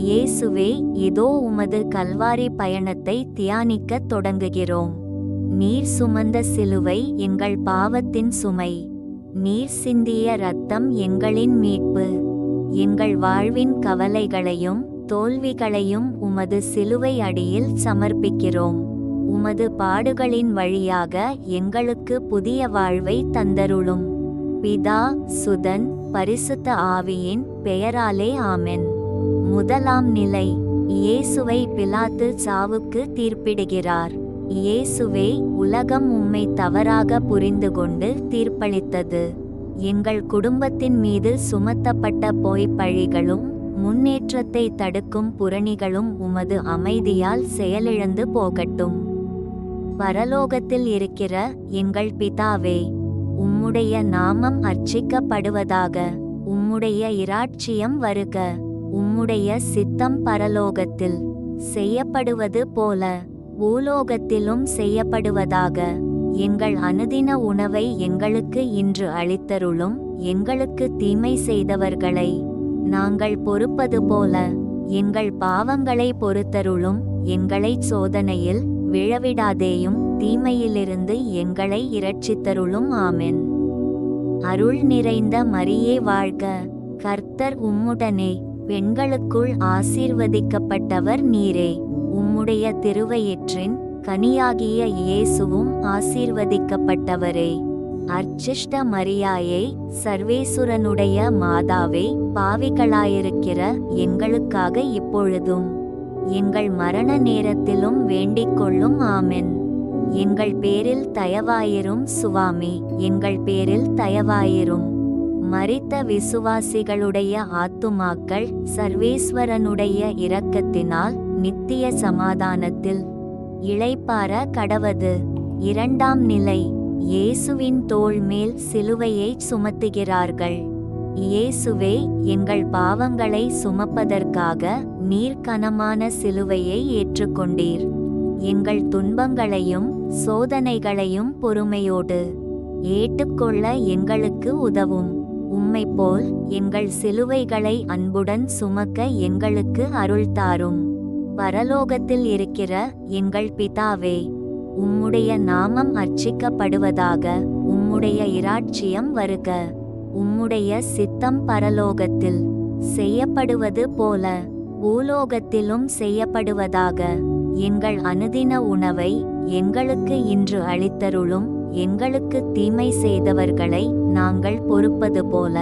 இயேசுவே, இதோ உமது கல்வாரி பயணத்தை தியானிக்கத் தொடங்குகிறோம். நீர் சுமந்த சிலுவை எங்கள் பாவத்தின் சுமை. நீர் சிந்திய இரத்தம் எங்களின் மீட்பு. எங்கள் வாழ்வின் கவலைகளையும் தோல்விகளையும் உமது சிலுவை அடியில் சமர்ப்பிக்கிறோம். உமது பாடுகளின் வழியாக எங்களுக்கு புதிய வாழ்வை தந்தருளும். பிதா, சுதன், பரிசுத்த ஆவியின் பெயராலே ஆமென். முதலாம் நிலை. இயேசுவை பிலாத்து சாவுக்கு தீர்ப்பிடுகிறார். இயேசுவே, உலகம் உம்மை தவறாக புரிந்து கொண்டு தீர்ப்பளித்தது. எங்கள் குடும்பத்தின் மீது சுமத்தப்பட்ட பொய் பழிகளும் முன்னேற்றத்தை தடுக்கும் புரணிகளும் உமது அமைதியால் செயலிழந்து போகட்டும். பரலோகத்தில் இருக்கிற எங்கள் பிதாவே, உம்முடைய நாமம் அர்ச்சிக்கப்படுவதாக. உம்முடைய இராட்சியம் வருக. உம்முடைய சித்தம் பரலோகத்தில் செய்யப்படுவது போல பூலோகத்திலும் செய்யப்படுவதாக. எங்கள் அனுதின உணவை எங்களுக்கு இன்று அளித்தருளும். எங்களுக்கு தீமை செய்தவர்களை நாங்கள் பொறுப்பது போல எங்கள் பாவங்களை பொறுத்தருளும். எங்களை சோதனையில் விழவிடாதேயும், தீமையிலிருந்து எங்களை இரட்சித்தருளும். ஆமென். அருள் நிறைந்த மரியே வாழ்க. கர்த்தர் உம்முடனே. பெண்களுக்குள் ஆசீர்வதிக்கப்பட்டவர் நீரே. உம்முடைய திருவயிற்றின் கனியாகிய இயேசுவும் ஆசீர்வதிக்கப்பட்டவரே. அர்ச்சிஷ்ட மரியாயே, சர்வேசுரனுடைய மாதாவே, பாவிகளாயிருக்கிற எங்களுக்காக இப்பொழுதும் எங்கள் மரண நேரத்திலும் வேண்டிக்கொள்ளும். ஆமென். எங்கள் பேரில் தயவாயிரும் சுவாமி, எங்கள் பேரில் தயவாயிரும். மரித்த விசுவாசிகளுடைய ஆத்துமாக்கள் சர்வேஸ்வரனுடைய இரக்கத்தினால் நித்திய சமாதானத்தில் இளைப்பாற கடவது. இரண்டாம் நிலை. இயேசுவின் தோள் மேல் சிலுவையை சுமத்துகிறார்கள். இயேசுவே, எங்கள் பாவங்களை சுமப்பதற்காக நீர் கனமான சிலுவையை ஏற்றுக்கொண்டீர். எங்கள் துன்பங்களையும் சோதனைகளையும் பொறுமையோடு ஏற்றுக்கொள்ள எங்களுக்கு உதவும். உம்மை போல் எங்கள் சிலுவைகளை அன்புடன் சுமக்க எங்களுக்கு அருள் தாரும். பரலோகத்தில் இருக்கிற எங்கள் பிதாவே, உம்முடைய நாமம் அர்ச்சிக்கப்படுவதாக. உம்முடைய இராட்சியம் வருக. உம்முடைய சித்தம் பரலோகத்தில் செய்யப்படுவது போல பூலோகத்திலும் செய்யப்படுவதாக. எங்கள் அனுதின உணவை எங்களுக்கு இன்று அளித்தருளும். எங்களுக்கு தீமை செய்தவர்களை நாங்கள் பொறுப்பது போல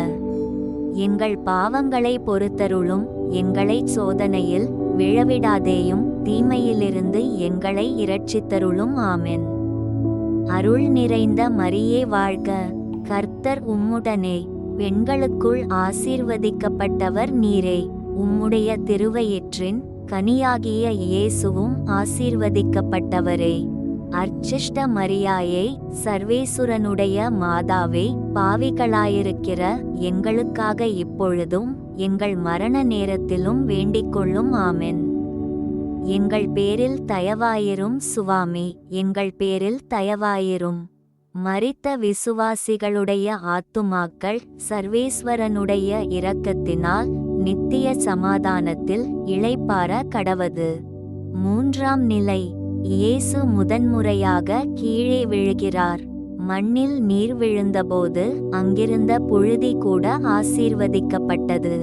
எங்கள் பாவங்களை பொறுத்தருளும். எங்களை சோதனையில் விழவிடாதேயும், தீமையிலிருந்து எங்களை இரட்சித்தருளும். ஆமென். அருள் நிறைந்த மரியே வாழ்க. கர்த்தர் உம்முடனே. பெண்களுக்குள் ஆசீர்வதிக்கப்பட்டவர் நீரே. உம்முடைய திருவயிற்றின் கனியாகிய இயேசுவும் ஆசீர்வதிக்கப்பட்டவரே. அர்ச்சிஷ்ட மரியாயே, சர்வேசுரனுடைய மாதாவே, பாவிகளாயிருக்கிற எங்களுக்காக இப்பொழுதும் எங்கள் மரண நேரத்திலும் வேண்டிக்கொள்ளும். ஆமென். எங்கள் பேரில் தயவாயிரும் சுவாமி, எங்கள் பேரில் தயவாயிரும். மரித்த விசுவாசிகளுடைய ஆத்துமாக்கள் சர்வேஸ்வரனுடைய இரக்கத்தினால் நித்திய சமாதானத்தில் இளைப்பாற கடவது. மூன்றாம் நிலை. இயேசு முதன்முறையாக கீழே விழுகிறார். மண்ணில் நீர் விழுந்தபோது அங்கிருந்த புழுதி கூட ஆசீர்வதிக்கப்பட்டது.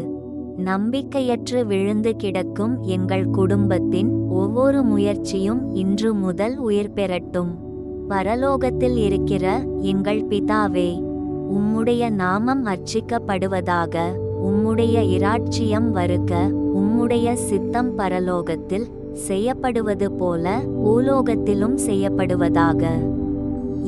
நம்பிக்கையற்று விழுந்து கிடக்கும் எங்கள் குடும்பத்தின் ஒவ்வொரு முயற்சியும் இன்று முதல் உயிர் பெறட்டும். பரலோகத்தில் இருக்கிற எங்கள் பிதாவே, உம்முடைய நாமம் அர்ச்சிக்கப்படுவதாக. உம்முடைய இராட்சியம் வருக. உம்முடைய சித்தம் பரலோகத்தில் செய்யப்படுவது போல பூலோகத்திலும் செய்யப்படுவதாக.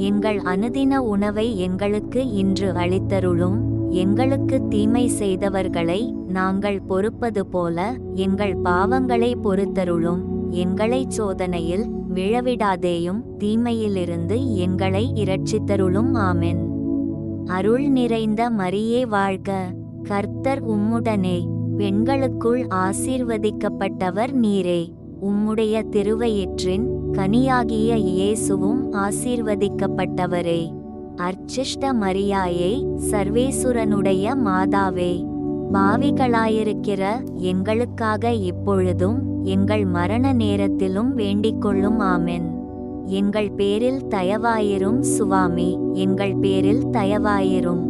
எங்கள் அனுதின உணவை எங்களுக்கு இன்று அளித்தருளும். எங்களுக்கு தீமை செய்தவர்களை நாங்கள் பொறுப்பது போல எங்கள் பாவங்களை பொறுத்தருளும். எங்களை சோதனையில் விழவிடாதேயும், தீமையிலிருந்து எங்களை இரட்சித்தருளும். ஆமென். அருள் நிறைந்த மரியே வாழ்க. கர்த்தர் உம்முடனே. பெண்களுக்குள் ஆசீர்வதிக்கப்பட்டவர் நீரே. உம்முடைய திருவயிற்றின் கனியாகிய இயேசுவும் ஆசீர்வதிக்கப்பட்டவரே. அர்ச்சிஷ்ட மரியாயே, சர்வேசுரனுடைய மாதாவே, பாவிகளாயிருக்கிற எங்களுக்காக இப்பொழுதும் எங்கள் மரண நேரத்திலும் வேண்டிக்கொள்ளும். ஆமென். எங்கள் பேரில் தயவாயிரும் சுவாமி, எங்கள் பேரில் தயவாயிரும்.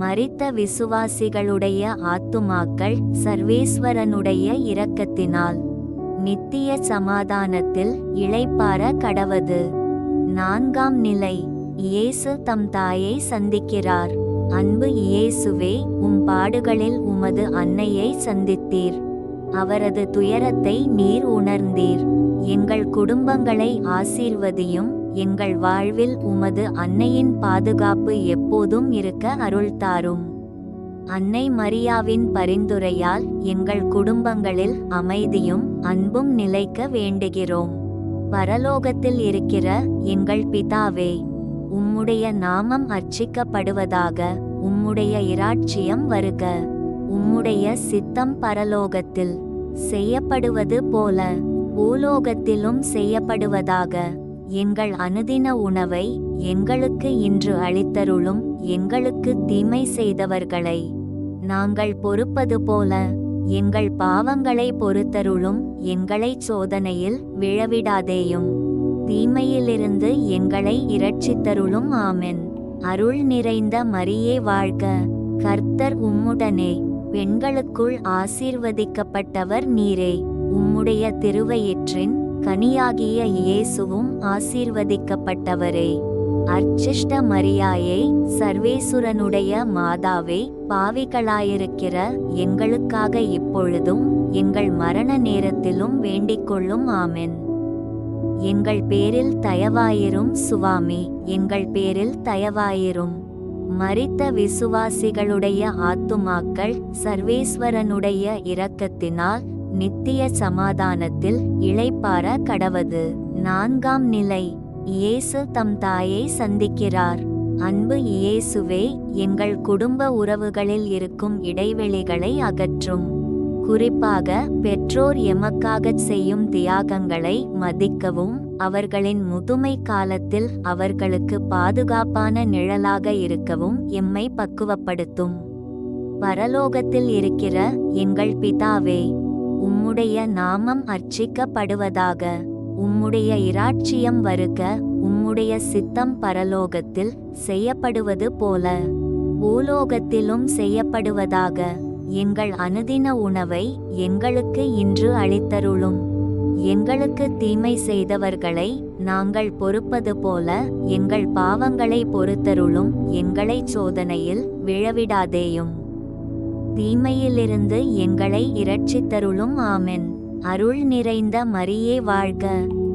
மரித்த விசுவாசிகளுடைய ஆத்துமாக்கள் சர்வேஸ்வரனுடைய இரக்கத்தினால் நித்திய சமாதானத்தில் இளைப்பாற கடவது. 4ஆம் நிலை. இயேசு தம் தாயை சந்திக்கிறார். அன்பு இயேசுவே, உம் பாடுகளில் உமது அன்னையை சந்தித்தீர். அவரது துயரத்தை நீர் உணர்ந்தீர். எங்கள் குடும்பங்களை ஆசீர்வதியும். எங்கள் வாழ்வில் உமது அன்னையின் பாதுகாப்பு எப்போதும் இருக்க அருள் தாரும். அன்னை மரியாவின் பரிந்துரையால் எங்கள் குடும்பங்களில் அமைதியும் அன்பும் நிலைக்க வேண்டுகிறோம். பரலோகத்தில் இருக்கிற எங்கள் பிதாவே, உம்முடைய நாமம் அர்ச்சிக்கப்படுவதாக. உம்முடைய இராட்சியம் வருக. உம்முடைய சித்தம் பரலோகத்தில் செய்யப்படுவது போல பூலோகத்திலும் செய்யப்படுவதாக. எங்கள் அனுதின உணவை எங்களுக்கு இன்று அளித்தருளும். எங்களுக்கு தீமை செய்தவர்களை நாங்கள் பொறுப்பது போல எங்கள் பாவங்களை பொறுத்தருளும். எங்களை சோதனையில் விழவிடாதேயும். தீமையிலிருந்து எங்களை இரட்சித்தருளும். ஆமென். அருள் நிறைந்த மரியே வாழ்க. கர்த்தர் உம்முடனே. பெண்களுக்குள் ஆசீர்வதிக்கப்பட்டவர் நீரே. உம்முடைய திருவயிற்றின் கனியாகிய இயேசுவும் ஆசீர்வதிக்கப்பட்டவரே. அர்ச்சிஷ்ட மரியாயே, சர்வேசுரனுடைய மாதாவே, பாவிகளாயிருக்கிற எங்களுக்காக இப்பொழுதும் எங்கள் மரண நேரத்திலும் வேண்டிக்கொள்ளும். ஆமென். எங்கள் பேரில் தயவாயிரும் சுவாமி, எங்கள் பேரில் தயவாயிரும். மரித்த விசுவாசிகளுடைய ஆத்துமாக்கள் சர்வேஸ்வரனுடைய இரக்கத்தினால் நித்திய சமாதானத்தில் இளைப்பாற கடவது. 4ஆம் நிலை. இயேசு தம் தாயை சந்திக்கிறார். அன்பு இயேசுவே, எங்கள் குடும்ப உறவுகளில் இருக்கும் இடைவெளிகளை அகற்றும். குறிப்பாக பெற்றோர் எமக்காகச் செய்யும் தியாகங்களை மதிக்கவும் அவர்களின் முதுமை காலத்தில் அவர்களுக்கு பாதுகாப்பான நிழலாக இருக்கவும் எம்மை பக்குவப்படுத்தும். பரலோகத்தில் இருக்கிற எங்கள் பிதாவே, உம்முடைய நாமம் அர்ச்சிக்கப்படுவதாக. உம்முடைய இராட்சியம் வருக. உம்முடைய சித்தம் பரலோகத்தில் செய்யப்படுவது போல பூலோகத்திலும் செய்யப்படுவதாக. எங்கள் அனுதின உணவை எங்களுக்கு இன்று அளித்தருளும். எங்களுக்கு தீமை செய்தவர்களை நாங்கள் பொறுப்பது போல எங்கள் பாவங்களை பொறுத்தருளும். எங்களை சோதனையில் விழவிடாதேயும். தீமையிலிருந்து எங்களை இரட்சித்தருளும். ஆமென். அருள் நிறைந்த மரியே வாழ்க.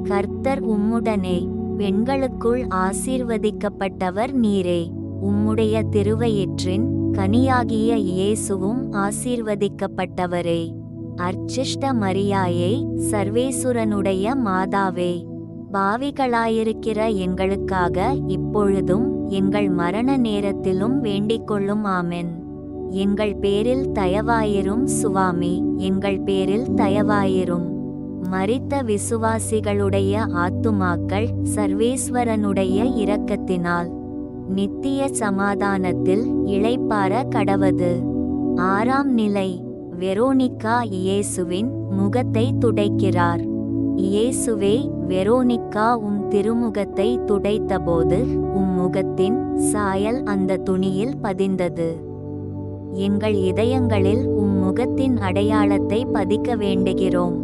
கர்த்தர் உம்முடனே. பெண்களுக்குள் ஆசீர்வதிக்கப்பட்டவர் நீரே. உம்முடைய திருவயிற்றின் கனியாகிய இயேசுவும் ஆசீர்வதிக்கப்பட்டவரே. அர்ச்சிஷ்ட மரியாயே, சர்வேசுரனுடைய மாதாவே, பாவிகளாயிருக்கிற எங்களுக்காக இப்பொழுதும் எங்கள் மரண நேரத்திலும் வேண்டிக்கொள்ளும். ஆமென். எங்கள் பேரில் தயவாயிரும் சுவாமி, எங்கள் பேரில் தயவாயிரும். மரித்த விசுவாசிகளுடைய ஆத்துமாக்கள் சர்வேஸ்வரனுடைய இரக்கத்தினால் நித்திய சமாதானத்தில் இளைப்பாற கடவது. 6ஆம் நிலை. வெரோனிக்கா இயேசுவின் முகத்தை துடைக்கிறார். இயேசுவே, வெரோனிக்கா உம் திருமுகத்தை துடைத்தபோது உம் முகத்தின் சாயல் அந்த துணியில் பதிந்தது. எங்கள் இதயங்களில் உம் முகத்தின் அடையாளத்தை பதிக்க வேண்டுகிறோம்.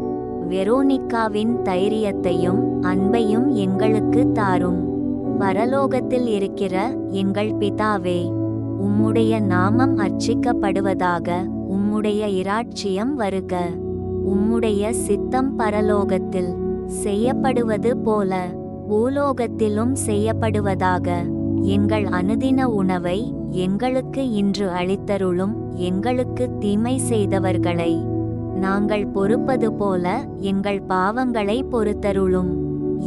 வெரோனிக்காவின் தைரியத்தையும் அன்பையும் எங்களுக்கு தாரும். பரலோகத்தில் இருக்கிற எங்கள் பிதாவே, உம்முடைய நாமம் அர்ச்சிக்கப்படுவதாக. உம்முடைய இராட்சியம் வருக. உம்முடைய சித்தம் பரலோகத்தில் செய்யப்படுவது போல பூலோகத்திலும் செய்யப்படுவதாக. எங்கள் அனுதின உணவை எங்களுக்கு இன்று அளித்தருளும். எங்களுக்கு தீமை செய்தவர்களை நாங்கள் பொறுப்பது போல எங்கள் பாவங்களை பொறுத்தருளும்.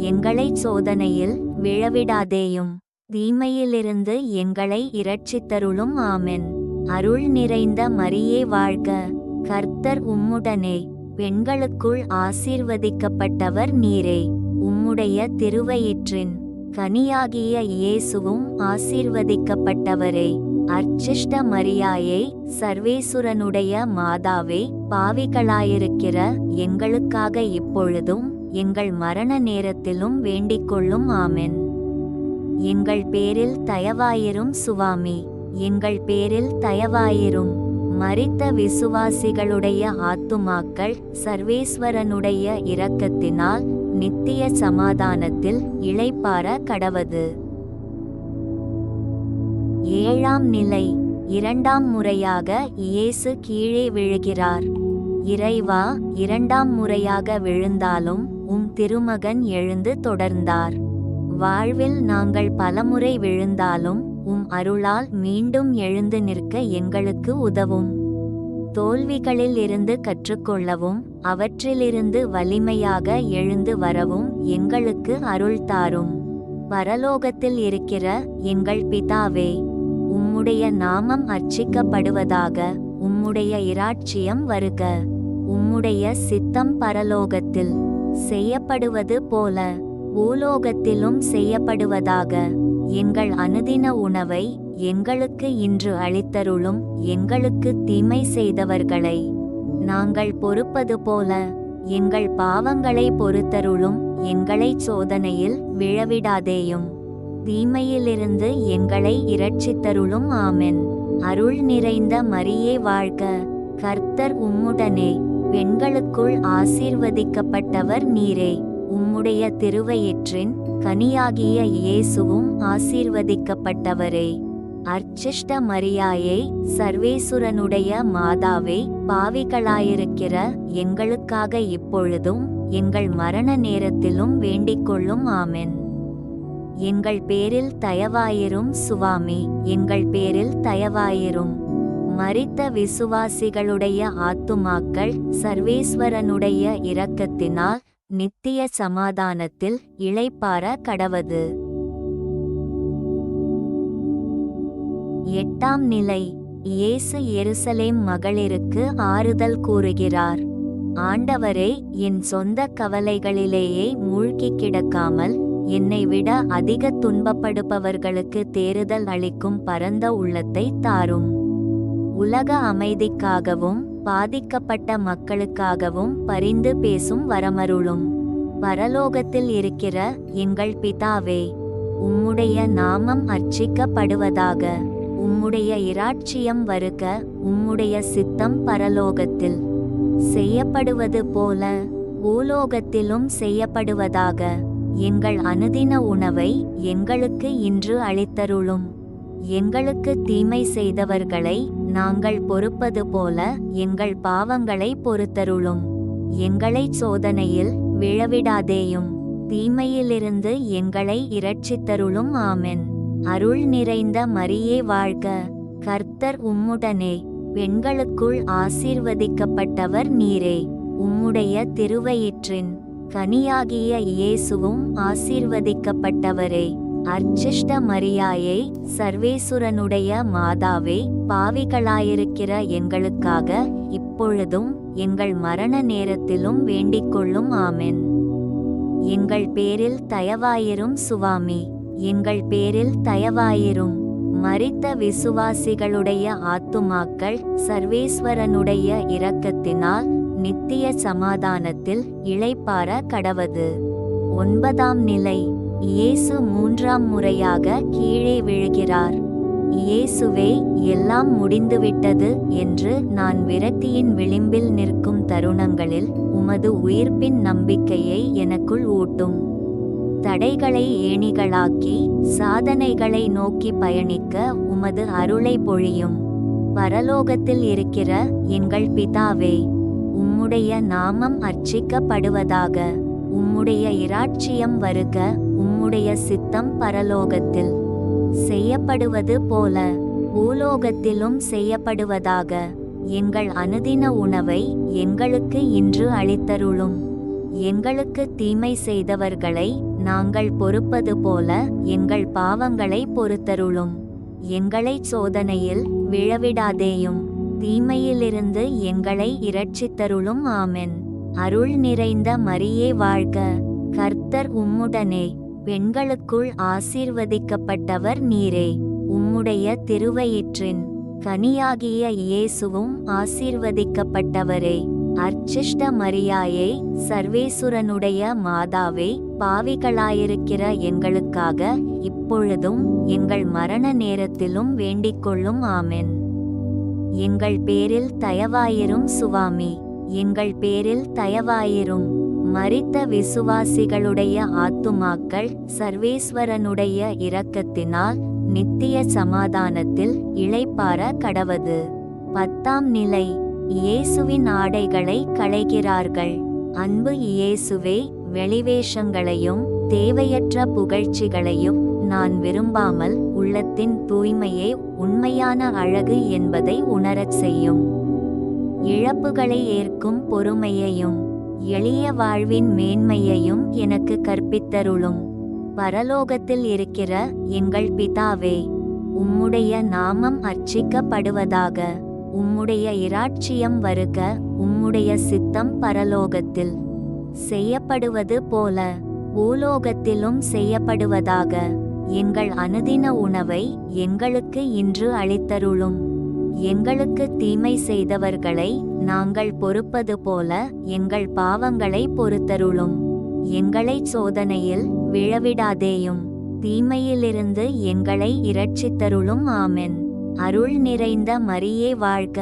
எங்களை சோதனையில் விழவிடாதேயும். தீமையிலிருந்து எங்களை இரட்சித்தருளும். ஆமென். அருள் நிறைந்த மரியே வாழ்க. கர்த்தர் உம்முடனே. பெண்களுக்குள் ஆசீர்வதிக்கப்பட்டவர் நீரே. உம்முடைய திருவயிற்றின் கனியாகிய இயேசுவும் ஆசீர்வதிக்கப்பட்டவரே. அர்ச்சிஷ்ட மரியாயே, சர்வேசுரனுடைய மாதாவே, பாவிகளாயிருக்கிற எங்களுக்காக இப்பொழுதும் எங்கள் மரண நேரத்திலும் வேண்டிக்கொள்ளும். ஆமென். எங்கள் பேரில் தயவாயிரும் சுவாமி, எங்கள் பேரில் தயவாயிரும். மரித்த விசுவாசிகளுடைய ஆத்துமாக்கள் சர்வேஸ்வரனுடைய இரக்கத்தினால் நித்திய சமாதானத்தில் இளைப்பாற கடவது. ஏழாம் நிலை. இரண்டாம் முறையாக இயேசு கீழே விழுகிறார். இறைவா, இரண்டாம் முறையாக விழுந்தாலும் உம் திருமகன் எழுந்து தொடர்ந்தார். வாழ்வில் நாங்கள் பலமுறை விழுந்தாலும் உம் அருளால் மீண்டும் எழுந்து நிற்க எங்களுக்கு உதவும். தோல்விகளில் இருந்து கற்றுக்கொள்ளவும் அவற்றிலிருந்து வலிமையாக எழுந்து வரவும் எங்களுக்கு அருள் தாரும். பரலோகத்தில் இருக்கிற எங்கள் பிதாவே, உம்முடைய நாமம் அர்ச்சிக்கப்படுவதாக. உம்முடைய இராட்சியம் வருக. உம்முடைய சித்தம் பரலோகத்தில் செய்யப்படுவது போல பூலோகத்திலும் செய்யப்படுவதாக. எங்கள் அனுதின உணவை எங்களுக்கு இன்று அளித்தருளும். எங்களுக்கு தீமை செய்தவர்களை நாங்கள் பொறுப்பது போல எங்கள் பாவங்களை பொறுத்தருளும். எங்களை சோதனையில் விழவிடாதேயும், தீமையிலிருந்து எங்களை இரட்சித்தருளும். ஆமென். அருள் நிறைந்த மரியே வாழ்க, கர்த்தர் உம்முடனே, பெண்களுக்குள் ஆசீர்வதிக்கப்பட்டவர் நீரே. உம்முடைய திருவயிற்றின் கனியாகிய இயேசுவும் ஆசீர்வதிக்கப்பட்டவரே. அர்ச்சிஷ்ட மரியாயே, சர்வேசுரனுடைய மாதாவே, பாவிகளாயிருக்கிற எங்களுக்காக இப்பொழுதும் எங்கள் மரண நேரத்திலும் வேண்டிக்கொள்ளும். ஆமென். எங்கள் பேரில் தயவாயிரும் சுவாமி, எங்கள் பேரில் தயவாயிரும். மரித்த விசுவாசிகளுடைய ஆத்துமாக்கள் சர்வேஸ்வரனுடைய இரக்கத்தினால் நித்திய சமாதானத்தில் இளைப்பாற கடவது. எட்டாம் நிலை. இயேசு எருசலேம் மகளிருக்கு ஆறுதல் கூறுகிறார். ஆண்டவரே, என் சொந்த கவலைகளிலேயே மூழ்கி கிடக்காமல் என்னை விட அதிக துன்பப்படுபவர்களுக்கு தேறுதல் அளிக்கும் பரந்த உள்ளத்தை தாரும். உலக அமைதிக்காகவும் பாதிக்கப்பட்ட மக்களுக்காகவும் பரிந்து பேசும் வரமருளும். பரலோகத்தில் இருக்கிற எங்கள் பிதாவே, உம்முடைய நாமம் அர்ச்சிக்கப்படுவதாக. உம்முடைய இராட்சியம் வருக. உம்முடைய சித்தம் பரலோகத்தில் செய்யப்படுவது போல பூலோகத்திலும் செய்யப்படுவதாக. எங்கள் அனுதின உணவை எங்களுக்கு இன்று அளித்தருளும். எங்களுக்கு தீமை செய்தவர்களை நாங்கள் பொறுப்பது போல எங்கள் பாவங்களை பொறுத்தருளும். எங்களை சோதனையில் விழவிடாதேயும், தீமையிலிருந்து எங்களை இரட்சித்தருளும். ஆமென். அருள் நிறைந்த மரியே வாழ்க, கர்த்தர் உம்முடனே, பெண்களுக்குள் ஆசீர்வதிக்கப்பட்டவர் நீரே. உம்முடைய திருவயிற்றின் கனியாகிய இயேசுவும் ஆசீர்வதிக்கப்பட்டவரே. அர்ச்சிஷ்ட மரியாயே, சர்வேசுரனுடைய மாதாவே, பாவிகளாயிருக்கிற எங்களுக்காக இப்பொழுதும் எங்கள் மரண நேரத்திலும் வேண்டிக்கொள்ளும். ஆமென். எங்கள் பேரில் தயவாயிரும் சுவாமி, எங்கள் பேரில் தயவாயிரும். மரித்த விசுவாசிகளுடைய ஆத்துமாக்கள் சர்வேஸ்வரனுடைய இரக்கத்தினால் நித்திய சமாதானத்தில் இளைப்பாற கடவது. ஒன்பதாம் நிலை. இயேசு மூன்றாம் முறையாக கீழே விழுகிறார். இயேசுவே, எல்லாம் முடிந்துவிட்டது என்று நான் விரக்தியின் விளிம்பில் நிற்கும் தருணங்களில் உமது உயிர்ப்பின் நம்பிக்கையை எனக்குள் ஊட்டும். தடைகளை ஏணிகளாக்கி சாதனைகளை நோக்கி பயணிக்க உமது அருளை பொழியும். பரலோகத்தில் இருக்கிற எங்கள் பிதாவே, உம்முடைய நாமம் அர்ச்சிக்கப்படுவதாக. உம்முடைய இராட்சியம் வருக. உம்முடைய சித்தம் பரலோகத்தில் செய்யப்படுவது போல பூலோகத்திலும் செய்யப்படுவதாக. எங்கள் அனுதின உணவை எங்களுக்கு இன்று அளித்தருளும். எங்களுக்கு தீமை செய்தவர்களை நாங்கள் பொறுப்பது போல எங்கள் பாவங்களை பொறுத்தருளும். எங்களை சோதனையில் விழவிடாதேயும், தீமையிலிருந்து எங்களை இரட்சித்தருளும். ஆமென். அருள் நிறைந்த மரியே வாழ்க, கர்த்தர் உம்முடனே, பெண்களுக்குள் ஆசீர்வதிக்கப்பட்டவர் நீரே. உம்முடைய உம்முடைய திருவயிற்றின் கனியாகிய இயேசுவும் ஆசீர்வதிக்கப்பட்டவரே. அர்ச்சிஷ்ட மரியாயே, சர்வேசுரனுடைய மாதாவே, பாவிகளாயிருக்கிற எங்களுக்காக இப்பொழுதும் எங்கள் மரண நேரத்திலும் வேண்டிக்கொள்ளும். ஆமென். எங்கள் பேரில் தயவாயிரும் சுவாமி, எங்கள் பேரில் தயவாயிரும். மரித்த விசுவாசிகளுடைய ஆத்துமாக்கள் சர்வேஸ்வரனுடைய இரக்கத்தினால் நித்திய சமாதானத்தில் இளைப்பாற கடவது. 10ஆம் நிலை. இயேசுவின் ஆடைகளை களைகிறார்கள். அன்பு இயேசுவே, வெளிவேஷங்களையும் தேவையற்ற புகழ்ச்சிகளையும் நான் விரும்பாமல் உள்ளத்தின் தூய்மையே உண்மையான அழகு என்பதை உணரச் செய்யும். இழப்புகளை ஏற்கும் பொறுமையையும் எளிய வாழ்வின் மேன்மையையும் எனக்கு கற்பித்தருளும். பரலோகத்தில் இருக்கிற எங்கள் பிதாவே, உம்முடைய நாமம் அர்ச்சிக்கப்படுவதாக. உம்முடைய இராட்சியம் வருக. உம்முடைய சித்தம் பரலோகத்தில் செய்யப்படுவது போல பூலோகத்திலும் செய்யப்படுவதாக. எங்கள் அனுதின உணவை எங்களுக்கு இன்று அளித்தருளும். எங்களுக்கு தீமை செய்தவர்களை நாங்கள் பொறுப்பது போல எங்கள் பாவங்களை பொறுத்தருளும். எங்களை சோதனையில் விழவிடாதேயும், தீமையிலிருந்து எங்களை இரட்சித்தருளும். ஆமென். அருள் நிறைந்த மரியே வாழ்க,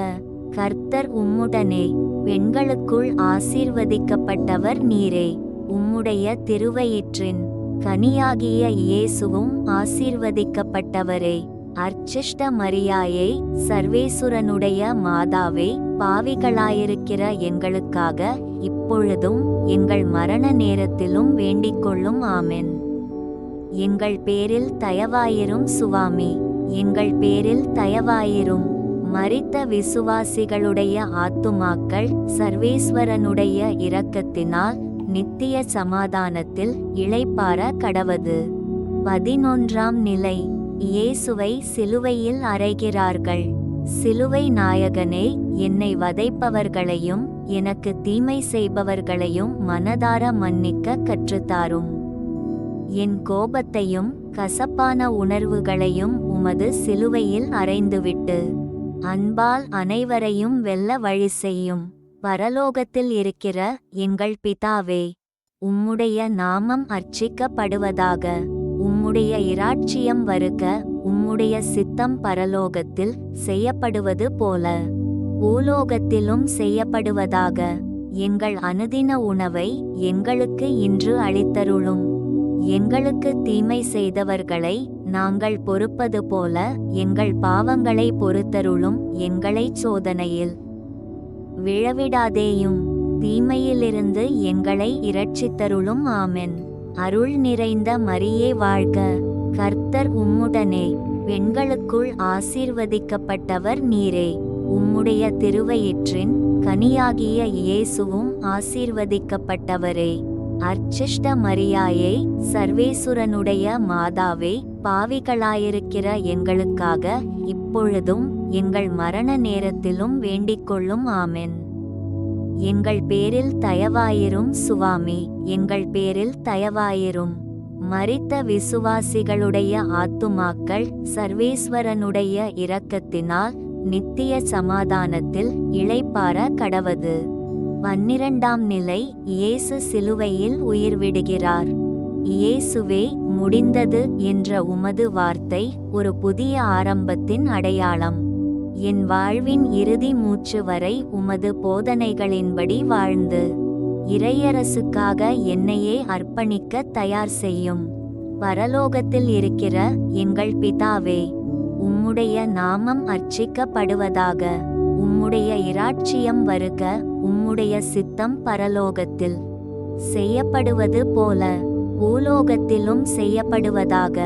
கர்த்தர் உம்முடனே, பெண்களுக்குள் ஆசீர்வதிக்கப்பட்டவர் நீரே. உம்முடைய திருவயிற்றின் கனியாகிய இயேசுவும் ஆசீர்வதிக்கப்பட்டவரே. அர்ச்சிஷ்ட மரியாயே, சர்வேசுரனுடைய மாதாவே, பாவிகளாயிருக்கிற எங்களுக்காக இப்பொழுதும் எங்கள் மரண நேரத்திலும் வேண்டிக்கொள்ளும். ஆமென். எங்கள் பேரில் தயவாயிரும் சுவாமி, எங்கள் பேரில் தயவாயிரும். மரித்த விசுவாசிகளுடைய ஆத்துமாக்கள் சர்வேஸ்வரனுடைய இரக்கத்தினால் நித்திய சமாதானத்தில் இளைப்பாற கடவது. 11ஆம் நிலை. இயேசுவை சிலுவையில் அறைகிறார்கள். சிலுவை நாயகனே, என்னை வதைப்பவர்களையும் எனக்கு தீமை செய்பவர்களையும் மனதார மன்னிக்க கற்றுத்தாரும். என் கோபத்தையும் கசப்பான உணர்வுகளையும் உமது சிலுவையில் அறைந்துவிட்டு அன்பால் அனைவரையும் வெல்ல வழி செய்யும். பரலோகத்தில் இருக்கிற எங்கள் பிதாவே, உம்முடைய நாமம் அர்ச்சிக்கப்படுவதாக. உம்முடைய இராட்சியம் வருக. உம்முடைய சித்தம் பரலோகத்தில் செய்யப்படுவது போல பூலோகத்திலும் செய்யப்படுவதாக. எங்கள் அனுதின உணவை எங்களுக்கு இன்று அளித்தருளும். எங்களுக்கு தீமை செய்தவர்களை நாங்கள் பொறுப்பது போல எங்கள் பாவங்களை பொறுத்தருளும். எங்களை சோதனையில் விழவிடாதேயும், தீமையிலிருந்து எங்களை இரட்சித்தருளும். ஆமென். அருள் நிறைந்த மரியே வாழ்க, கர்த்தர் உம்முடனே, பெண்களுக்குள் ஆசீர்வதிக்கப்பட்டவர் நீரே. உம்முடைய திருவயிற்றின் கனியாகிய இயேசுவும் ஆசீர்வதிக்கப்பட்டவரே. அர்ச்சிஷ்ட மரியாயே, சர்வேசுரனுடைய மாதாவே, பாவிகளாயிருக்கிற எங்களுக்காக இப்பொழுதும் எங்கள் மரண நேரத்திலும் வேண்டிக்கொள்ளும். ஆமென். எங்கள் பேரில் தயவாயிரும் சுவாமி, எங்கள் பேரில் தயவாயிரும். மரித்த விசுவாசிகளுடைய ஆத்துமாக்கள் சர்வேஸ்வரனுடைய இரக்கத்தினால் நித்திய சமாதானத்தில் இளைப்பாற கடவது. 12ஆம் நிலை. இயேசு சிலுவையில் உயிர் விடுகிறார். இயேசுவே, முடிந்தது என்ற உமது வார்த்தை ஒரு புதிய ஆரம்பத்தின் அடையாளம். என் வாழ்வின் இறுதி மூச்சு வரை உமது போதனைகளின்படி வாழ்ந்து இறையரசுக்காக என்னையே அர்ப்பணிக்க தயார் செய்யும். பரலோகத்தில் இருக்கிற எங்கள் பிதாவே, உம்முடைய நாமம் அர்ச்சிக்கப்படுவதாக. உம்முடைய இராட்சியம் வருக. உம்முடைய சித்தம் பரலோகத்தில் செய்யப்படுவது போல பூலோகத்திலும் செய்யப்படுவதாக.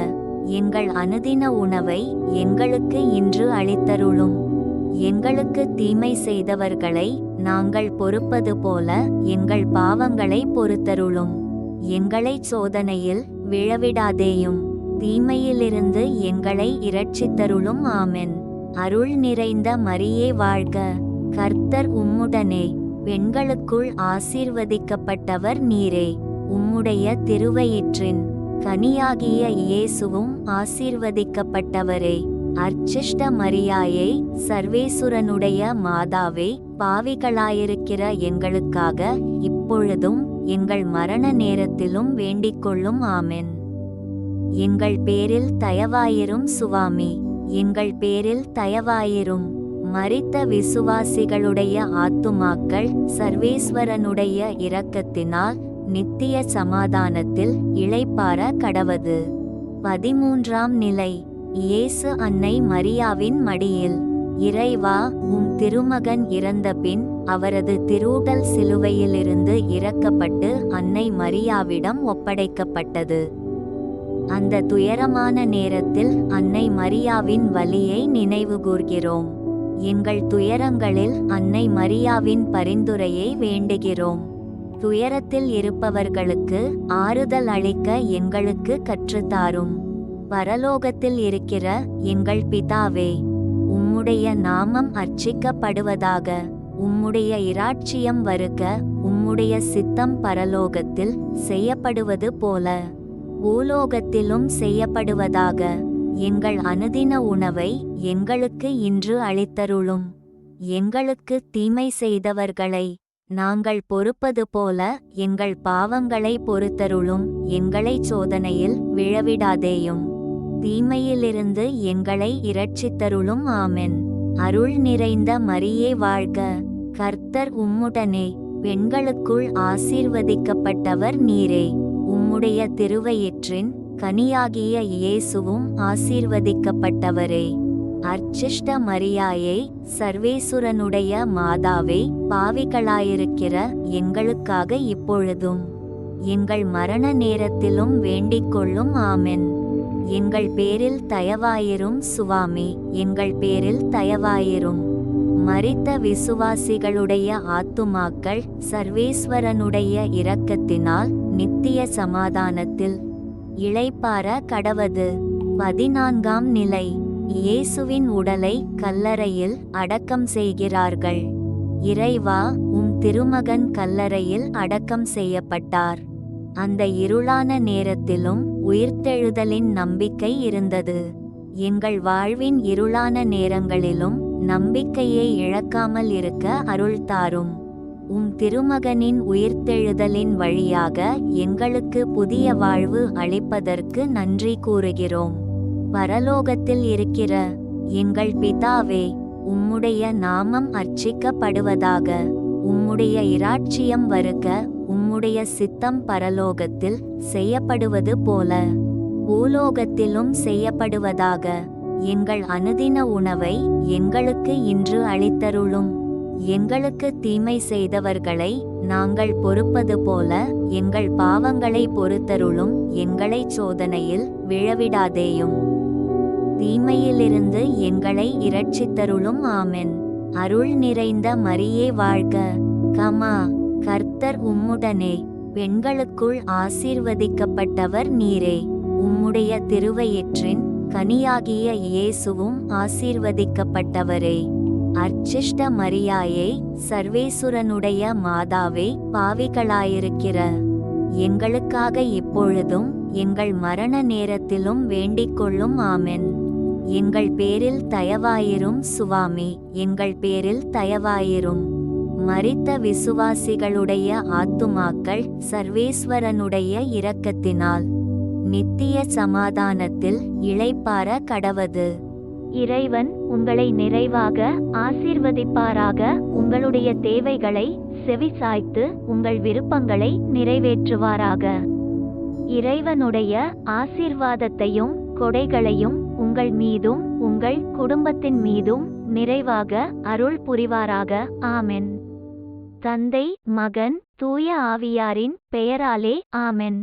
எங்கள் அனுதின உணவை எங்களுக்கு இன்று அளித்தருளும். எங்களுக்கு தீமை செய்தவர்களை நாங்கள் பொறுப்பது போல எங்கள் பாவங்களை பொறுத்தருளும். எங்களை சோதனையில் விழவிடாதேயும், தீமையிலிருந்து எங்களை இரட்சித்தருளும். ஆமென். அருள் நிறைந்த மரியே வாழ்க, கர்த்தர் உம்முடனே, பெண்களுக்குள் ஆசீர்வதிக்கப்பட்டவர் நீரே. உம்முடைய திருவயிற்றின் கனியாகிய இயேசுவும் ஆசீர்வதிக்கப்பட்டவரே. அர்ச்சிஷ்ட மரியாயே, சர்வேசுரனுடைய மாதாவே, பாவிகளாயிருக்கிற எங்களுக்காக இப்பொழுதும் எங்கள் மரண நேரத்திலும் வேண்டிக்கொள்ளும். ஆமென். எங்கள் பேரில் தயவாயிரும் சுவாமி, எங்கள் பேரில் தயவாயிரும். மரித்த விசுவாசிகளுடைய ஆத்துமாக்கள் சர்வேஸ்வரனுடைய இரக்கத்தினால் நித்திய சமாதானத்தில் இளைப்பாற கடவது. 13ஆம் நிலை. இயேசு அன்னை மரியாவின் மடியில். இறைவா, உம் திருமகன் இறந்தபின் அவரது திருவுடல் சிலுவையிலிருந்து இறக்கப்பட்டு அன்னை மரியாவிடம் ஒப்படைக்கப்பட்டது. அந்த துயரமான நேரத்தில் அன்னை மரியாவின் வலியை நினைவுகூர்கிறோம். எங்கள் துயரங்களில் அன்னை மரியாவின் பரிந்துரையை வேண்டுகிறோம். துயரத்தில் இருப்பவர்களுக்கு ஆறுதல் அளிக்க எங்களுக்கு கற்றுத்தாரும். பரலோகத்தில் இருக்கிற எங்கள் பிதாவே, உம்முடைய நாமம் அர்ச்சிக்கப்படுவதாக. உம்முடைய இராட்சியம் வருக. உம்முடைய சித்தம் பரலோகத்தில் செய்யப்படுவது போல பூலோகத்திலும் செய்யப்படுவதாக. எங்கள் அனுதின உணவை எங்களுக்கு இன்று அளித்தருளும். எங்களுக்கு தீமை செய்தவர்களை நாங்கள் பொறுப்பது போல எங்கள் பாவங்களை பொறுத்தருளும். எங்களை சோதனையில் விழவிடாதேயும், தீமையிலிருந்து எங்களை இரட்சித்தருளும். ஆமென். அருள் நிறைந்த மரியே வாழ்க, கர்த்தர் உம்முடனே, பெண்களுக்குள் ஆசீர்வதிக்கப்பட்டவர் நீரே. உம்முடைய திருவயிற்றின் கனியாகிய இயேசுவும் ஆசீர்வதிக்கப்பட்டவரே. அர்ச்சிஷ்ட மரியாயே, சர்வேசுரனுடைய மாதாவே, பாவிகளாயிருக்கிற எங்களுக்காக இப்பொழுதும் எங்கள் மரண நேரத்திலும் வேண்டிக்கொள்ளும். ஆமென். எங்கள் பேரில் தயவாயிரும் சுவாமி, எங்கள் பேரில் தயவாயிரும். மரித்த விசுவாசிகளுடைய ஆத்துமாக்கள் சர்வேஸ்வரனுடைய இரக்கத்தினால் நித்திய சமாதானத்தில் இளைப்பாற கடவது. 14ஆம் நிலை. இயேசுவின் உடலை கல்லறையில் அடக்கம் செய்கிறார்கள். இறைவா, உம் திருமகன் கல்லறையில் அடக்கம் செய்யப்பட்டார். அந்த இருளான நேரத்திலும் உயிர்த்தெழுதலின் நம்பிக்கை இருந்தது. எங்கள் வாழ்வின் இருளான நேரங்களிலும் நம்பிக்கையை இழக்காமல் இருக்க அருள் தாரும். உம் திருமகனின் உயிர்த்தெழுதலின் வழியாக எங்களுக்கு புதிய வாழ்வு அளிப்பதற்கு நன்றி கூறுகிறோம். பரலோகத்தில் இருக்கிற எங்கள் பிதாவே, உம்முடைய நாமம் அர்ச்சிக்கப்படுவதாக. உம்முடைய இராட்சியம் வருக. உம்முடைய சித்தம் பரலோகத்தில் செய்யப்படுவது போல பூலோகத்திலும் செய்யப்படுவதாக. எங்கள் அனுதின உணவை எங்களுக்கு இன்று அளித்தருளும். எங்களுக்கு தீமை செய்தவர்களை நாங்கள் பொறுப்பது போல எங்கள் பாவங்களை பொறுத்தருளும். எங்களை சோதனையில் விழவிடாதேயும், தீமையிலிருந்து எங்களை இரட்சித்தருளும். ஆமென். அருள் நிறைந்த மரியே வாழ்க, கமா, கர்த்தர் உம்முடனே, பெண்களுக்குள் ஆசீர்வதிக்கப்பட்டவர் நீரே. உம்முடைய திருவயிற்றின் கனியாகிய இயேசுவும் ஆசீர்வதிக்கப்பட்டவரே. அர்ச்சிஷ்ட மரியாயே, சர்வேசுரனுடைய மாதாவே, பாவிகளாயிருக்கிற எங்களுக்காக இப்பொழுதும் எங்கள் மரண நேரத்திலும் வேண்டிக்கொள்ளும். ஆமென். எங்கள் பேரில் தயவாயிரும் சுவாமி, எங்கள் பேரில் தயவாயிரும். மரித்த விசுவாசிகளுடைய ஆத்துமாக்கள் சர்வேஸ்வரனுடைய இரக்கத்தினால் நித்திய சமாதானத்தில் இளைப்பாற கடவது. இறைவன் உங்களை நிறைவாக ஆசீர்வதிப்பாராக. உங்களுடைய தேவைகளை செவிசாய்த்து உங்கள் விருப்பங்களை நிறைவேற்றுவாராக. இறைவனுடைய ஆசீர்வாதத்தையும் கொடைகளையும் உங்கள் மீதும் உங்கள் குடும்பத்தின் மீதும் நிறைவாக அருள் புரிவாராக. ஆமென். தந்தை, மகன், தூய ஆவியாரின் பெயராலே ஆமென்.